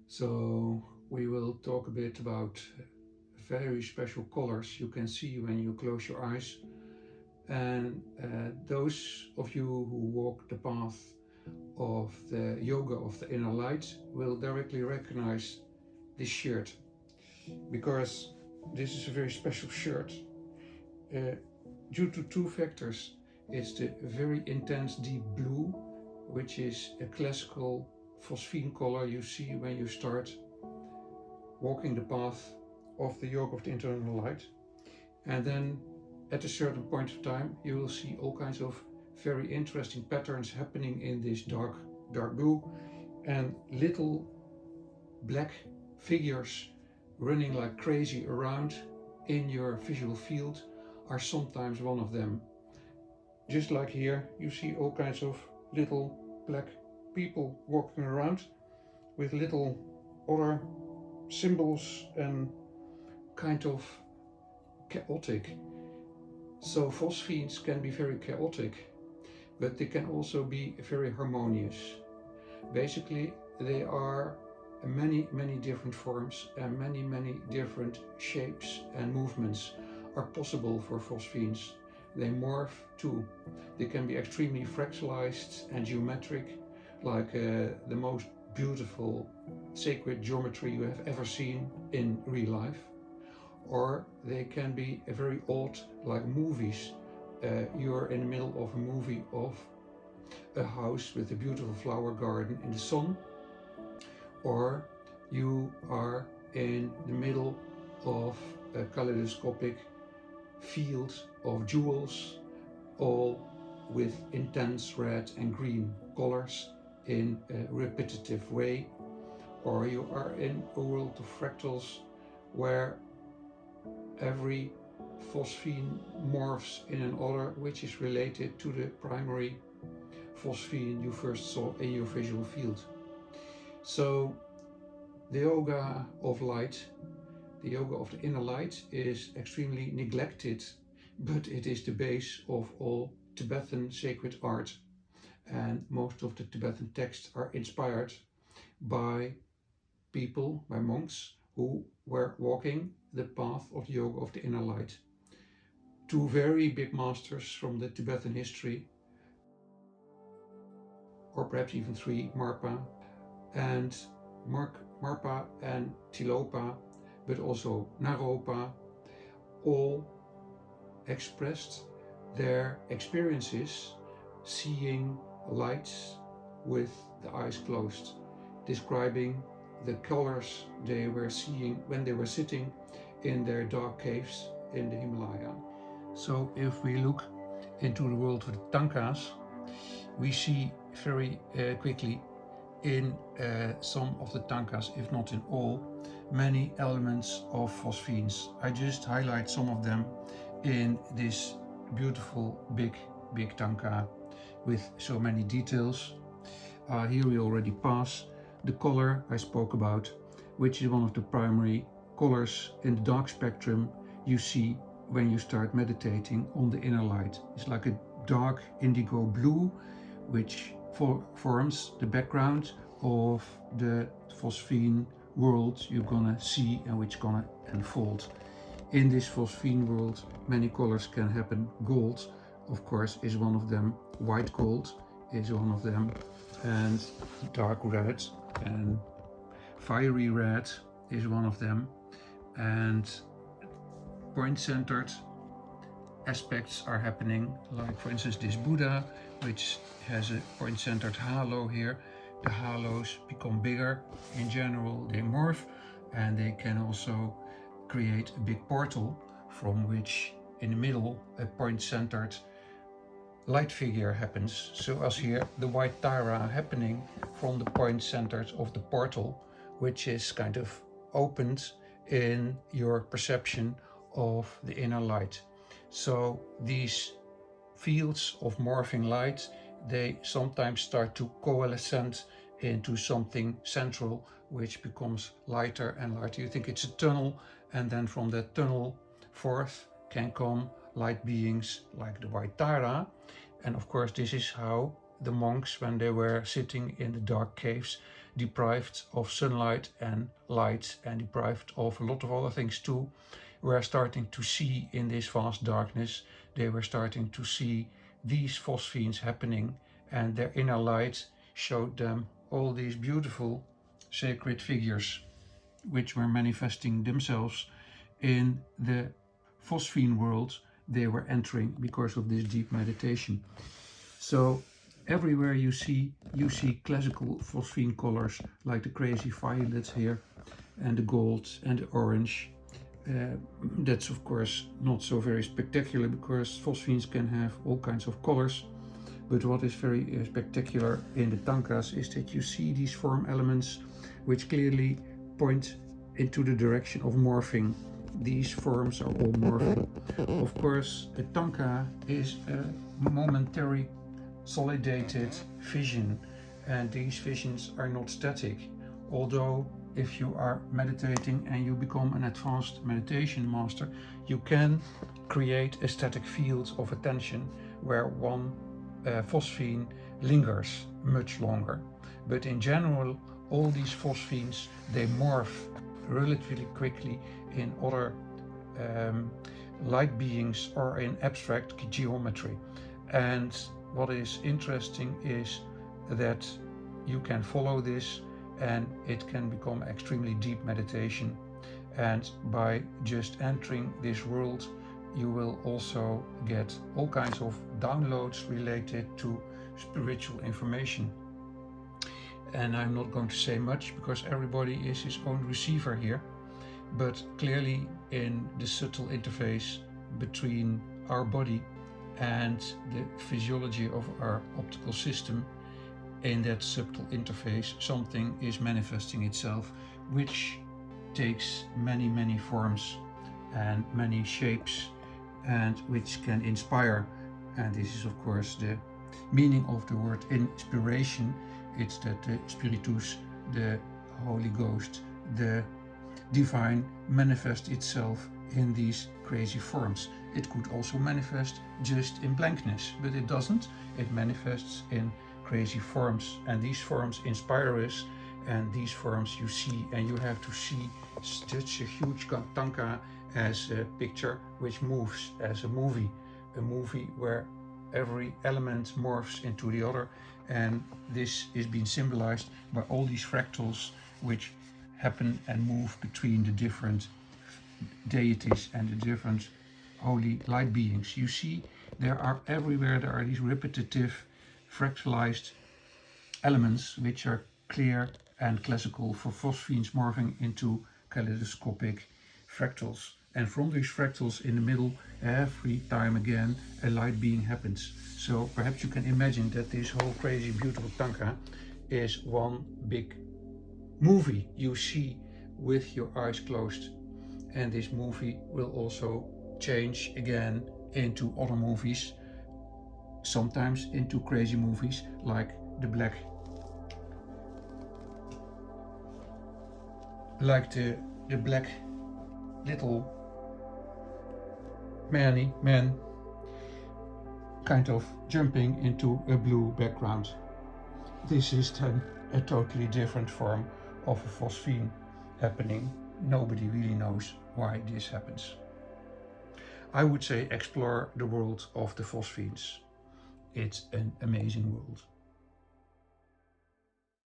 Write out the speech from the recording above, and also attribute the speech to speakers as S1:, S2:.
S1: So we will talk a bit about very special colors you can see when you close your eyes. And those of you who walk the path of the yoga of the inner light will directly recognize this shirt, because this is a very special shirt due to two factors. It's the very intense deep blue, which is a classical phosphene color you see when you start walking the path of the yoga of the internal light. And then at a certain point of time you will see all kinds of very interesting patterns happening in this dark blue, and little black figures running like crazy around in your visual field are sometimes one of them. Just like here, you see all kinds of little black people walking around with little other symbols and kind of chaotic. So Phosphenes can be very chaotic, but they can also be very harmonious. Basically, they are many different forms, and many different shapes and movements are possible for Phosphenes. They morph too. They can be extremely fractalized and geometric, like the most beautiful sacred geometry you have ever seen in real life. Or they can be very odd, like movies. You're in the middle of a movie of a house with a beautiful flower garden in the sun, or you are in the middle of a kaleidoscopic field of jewels, all with intense red and green colors in a repetitive way, or you are in a world of fractals where every phosphene morphs in another which is related to the primary phosphene you first saw in your visual field. So the yoga of light, the yoga of the inner light, is extremely neglected, but it is the base of all Tibetan sacred art, and most of the Tibetan texts are inspired by people, by monks who were walking the path of the yoga of the inner light. Two very big masters from the Tibetan history, or perhaps even three, Marpa and Tilopa, but also Naropa, all expressed their experiences seeing lights with the eyes closed, describing the colors they were seeing when they were sitting in their dark caves in the Himalaya. So if we look into the world of the Tankas, we see very quickly in some of the Tankas, if not in all, many elements of Phosphenes. I just highlight some of them in this beautiful big Tanka with so many details. Here we already pass the color I spoke about, which is one of the primary colors in the dark spectrum you see when you start meditating on the inner light. It's like a dark indigo blue, which forms the background of the phosphene world you're gonna see and which gonna unfold. In this phosphene world, many colors can happen. Gold, of course, is one of them. White gold is one of them, and dark red and fiery red is one of them, and point-centered aspects are happening, like for instance this Buddha, which has a point-centered halo here. The halos become bigger in general, they morph, and they can also create a big portal from which in the middle a point-centered light figure happens. So as here the white Tara happening from the point centers of the portal, which is kind of opened in your perception of the inner light. So these fields of morphing light, they sometimes start to coalescent into something central, which becomes lighter and lighter. You think it's a tunnel, and then from that tunnel forth can come light beings like the white Tara. And of course this is how the monks when they were sitting in the dark caves, deprived of sunlight and light and deprived of a lot of other things too, were starting to see in this vast darkness, they were starting to see these Phosphenes happening, and their inner light showed them all these beautiful sacred figures which were manifesting themselves in the Phosphene world they were entering because of this deep meditation. So everywhere you see classical Phosphene colors like the crazy violets here and the gold and the orange. That's of course not so very spectacular because Phosphenes can have all kinds of colors, but what is very spectacular in the Tankas is that you see these form elements which clearly point into the direction of morphing. These forms are all morphing. Of course, the Tanka is a momentary solidated vision, and these visions are not static, although if you are meditating and you become an advanced meditation master, you can create a static field of attention where one Phosphene lingers much longer. But in general, all these Phosphenes, they morph relatively quickly in other light beings or in abstract geometry. And what is interesting is that you can follow this and it can become extremely deep meditation. And by just entering this world, you will also get all kinds of downloads related to spiritual information. And I'm not going to say much because everybody is his own receiver here, but clearly in the subtle interface between our body and the physiology of our optical system, in that subtle interface something is manifesting itself, which takes many forms and many shapes, and which can inspire. And this is of course the meaning of the word inspiration. It's that the Spiritus, the Holy Ghost, the divine manifests itself in these crazy forms. It could also manifest just in blankness, but it doesn't. It manifests in crazy forms, and these forms inspire us, and these forms you see, and you have to see such a huge Tanka as a picture which moves as a movie where every element morphs into the other, and this is being symbolized by all these fractals which happen and move between the different deities and the different holy light beings. You see, there are these repetitive fractalized elements which are clear and classical for Phosphenes morphing into kaleidoscopic fractals. And from these fractals in the middle, every time again, a light being happens. So perhaps you can imagine that this whole crazy, beautiful Tanka is one big movie you see with your eyes closed. And this movie will also change again into other movies, sometimes into crazy movies like the black little man kind of jumping into a blue background. This is then a totally different form of a Phosphene happening. Nobody really knows why this happens. I would say explore the world of the Phosphenes. It's an amazing world.